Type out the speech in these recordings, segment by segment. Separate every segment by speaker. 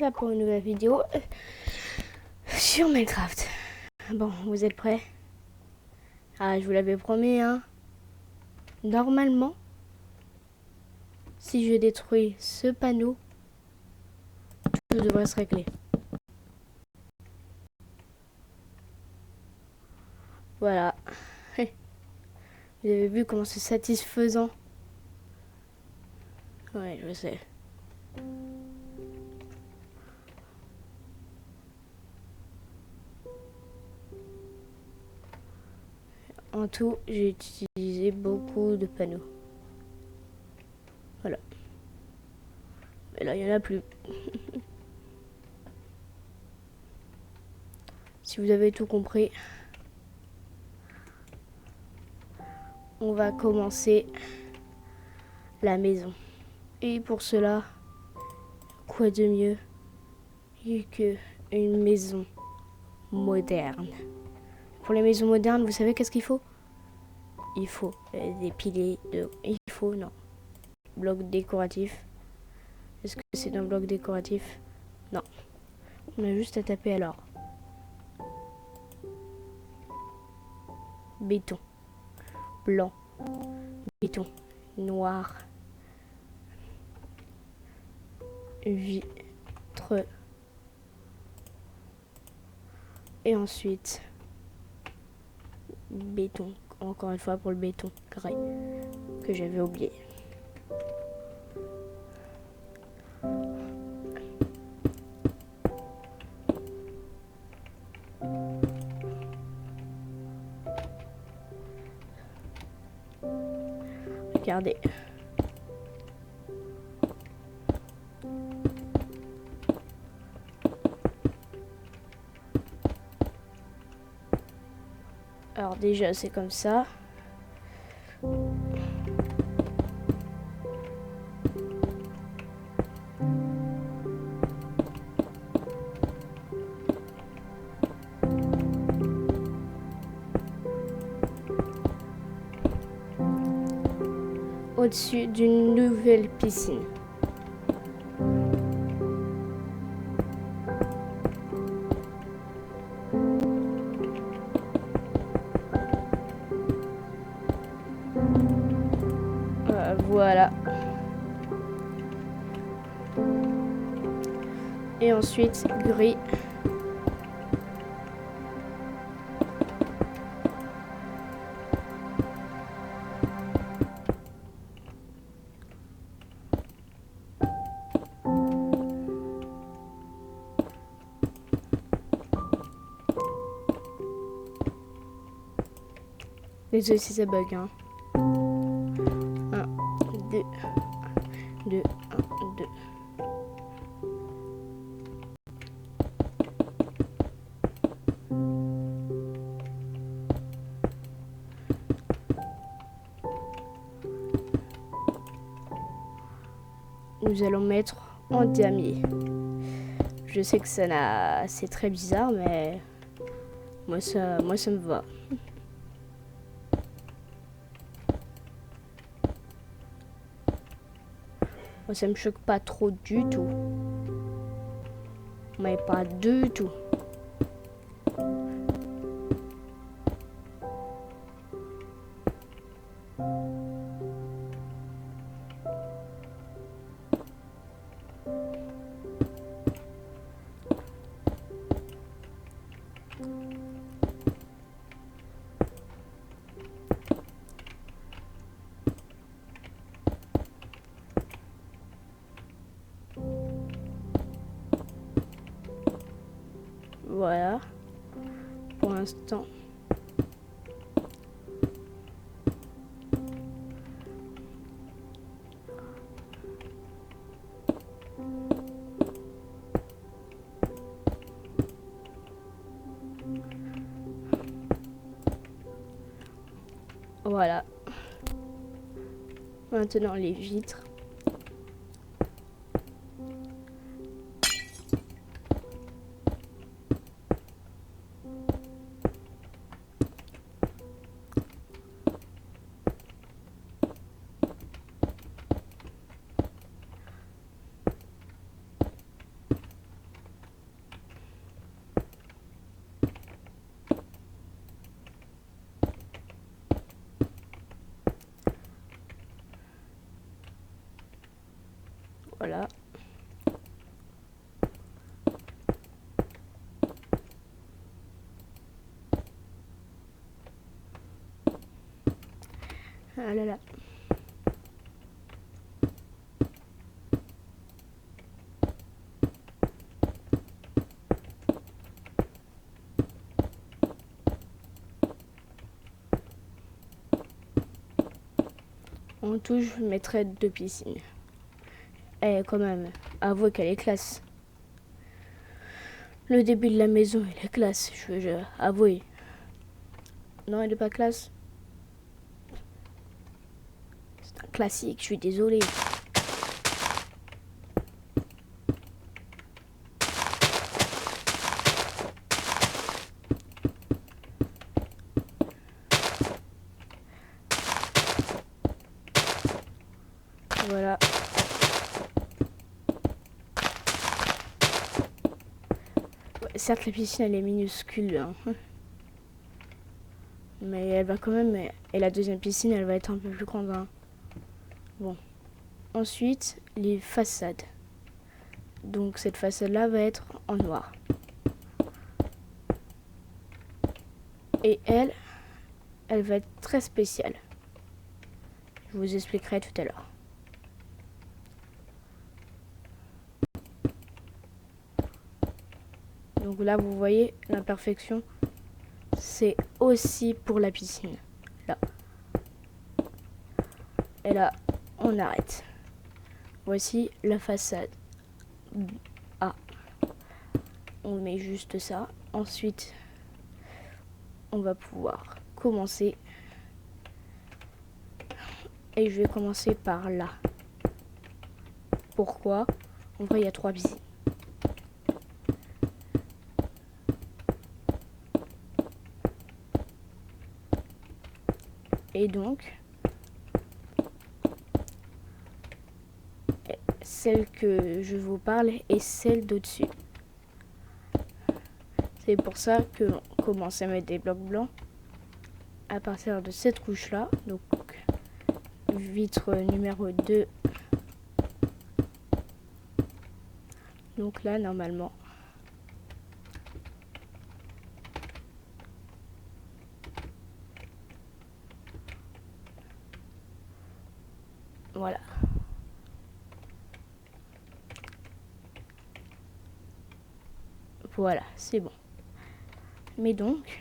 Speaker 1: là pour une nouvelle vidéo sur Minecraft. Bon, vous êtes prêts? Ah, je vous l'avais promis, hein. Normalement, si je détruis ce panneau, tout devrait se régler. Voilà. Vous avez vu comment c'est satisfaisant? Ouais, je sais. En tout, j'ai utilisé beaucoup de panneaux. Voilà. Mais là, il n'y en a plus. Si vous avez tout compris, on va commencer la maison. Et pour cela, quoi de mieux que une maison moderne? Pour les maisons modernes, vous savez qu'est-ce qu'il faut? Il faut des piliers de... non. Bloc décoratif. Est-ce que c'est un bloc décoratif? Non. On a juste à taper alors. Béton. Blanc. Béton. Noir. Vitre. Et ensuite, béton. Encore une fois pour le béton gris que j'avais oublié. Regardez. Alors déjà c'est comme ça. Au-dessus d'une nouvelle piscine. Voilà. Et ensuite, gris. Désolé si ça bug, hein. 1, 2, 2, 1, 2. Nous allons mettre en damier. Je sais que c'est très bizarre, mais moi ça me va. Moi ça me choque pas trop du tout. Mais pas du tout. Voilà. Pour l'instant. Voilà. Maintenant les vitres. Voilà. Ah là là. En tout, je mettrais 2 piscines. Eh, quand même, avouez qu'elle est classe. Le début de la maison, il est classe, je avouer. Non, elle est pas classe. C'est un classique, je suis désolée. Voilà. Ouais, certes, la piscine, elle est minuscule. Hein. Mais elle va quand même... Et la deuxième piscine, elle va être un peu plus grande. Hein. Bon. Ensuite, les façades. Donc, cette façade-là va être en noir. Et elle va être très spéciale. Je vous expliquerai tout à l'heure. Donc là, vous voyez l'imperfection. C'est aussi pour la piscine. Là. Et là, on arrête. Voici la façade. Ah. On met juste ça. Ensuite, on va pouvoir commencer. Et je vais commencer par là. Pourquoi? En vrai, il y a 3 piscines. Et donc, celle que je vous parle est celle d'au-dessus. C'est pour ça qu'on commence à mettre des blocs blancs à partir de cette couche-là. Donc, vitre numéro 2. Donc là, normalement, voilà. Voilà, c'est bon. Mais donc,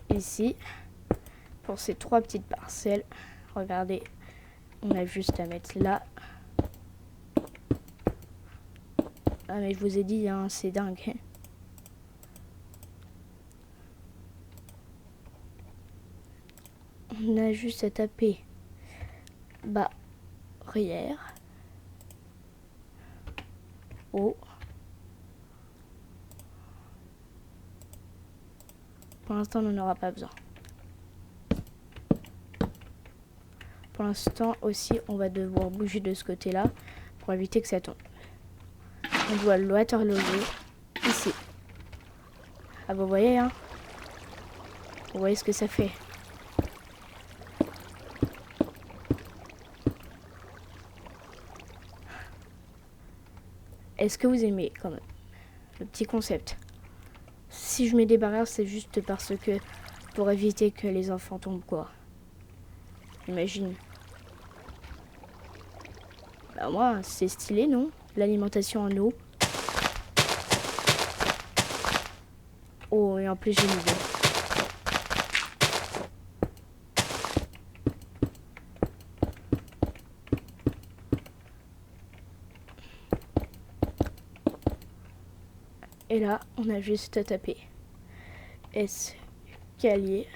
Speaker 1: ici, pour ces 3 petites parcelles, regardez, on a juste à mettre là. Ah mais je vous ai dit, hein, c'est dingue. Hein. On a juste à taper barrière, haut. Pour l'instant, on n'en aura pas besoin. Pour l'instant aussi, on va devoir bouger de ce côté-là pour éviter que ça tombe. On doit le waterloger ici. Ah, vous voyez, hein? Vous voyez ce que ça fait? Est-ce que vous aimez quand même le petit concept? Si je mets des barrières, c'est juste parce que pour éviter que les enfants tombent, quoi. Imagine. Bah moi, c'est stylé, non? L'alimentation en eau. Oh, et en plus, j'ai une idée. Et là, on a juste à taper escalier.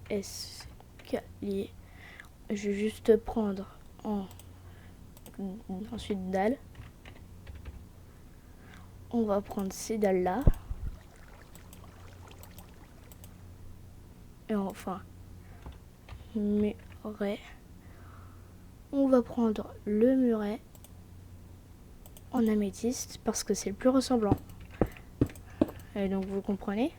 Speaker 1: Escalier. Je vais juste prendre ensuite dalle. On va prendre ces dalles là. Et enfin, muret. On va prendre le muret en améthyste parce que c'est le plus ressemblant. Et donc vous comprenez.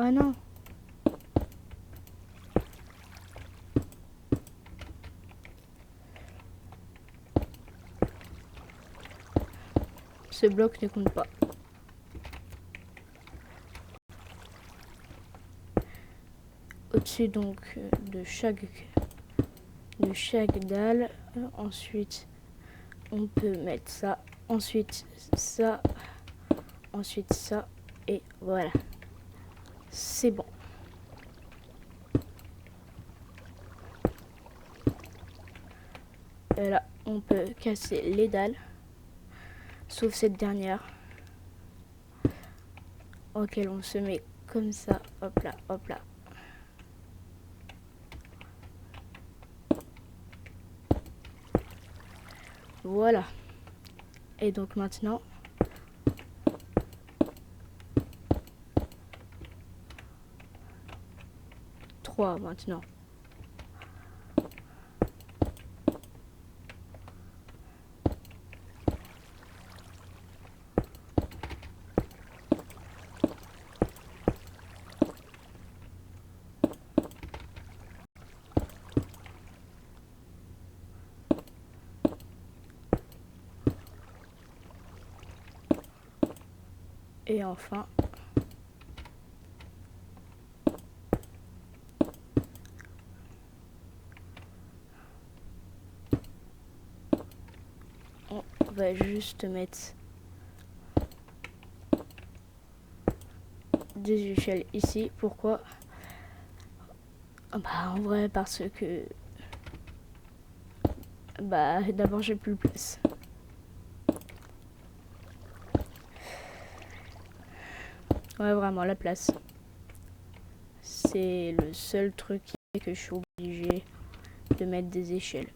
Speaker 1: Ah non. Ce bloc ne compte pas. Au-dessus donc de chaque dalle. Ensuite, on peut mettre ça. Ensuite, ça. Ensuite, ça. Et voilà. C'est bon. Et là, on peut casser les dalles. Sauf cette dernière. Auquel on se met comme ça. Hop là, hop là. Voilà. Et donc maintenant, trois maintenant. Et enfin, on va juste mettre des échelles ici. Pourquoi? Bah en vrai parce que d'abord j'ai plus de place. Ouais, vraiment la place. C'est le seul truc qui fait que je suis obligé de mettre des échelles.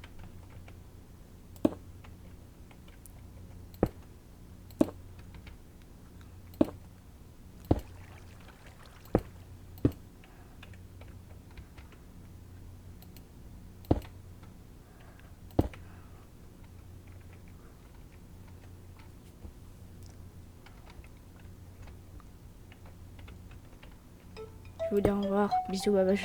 Speaker 1: Je vous dis au revoir. Bisous, bye bye.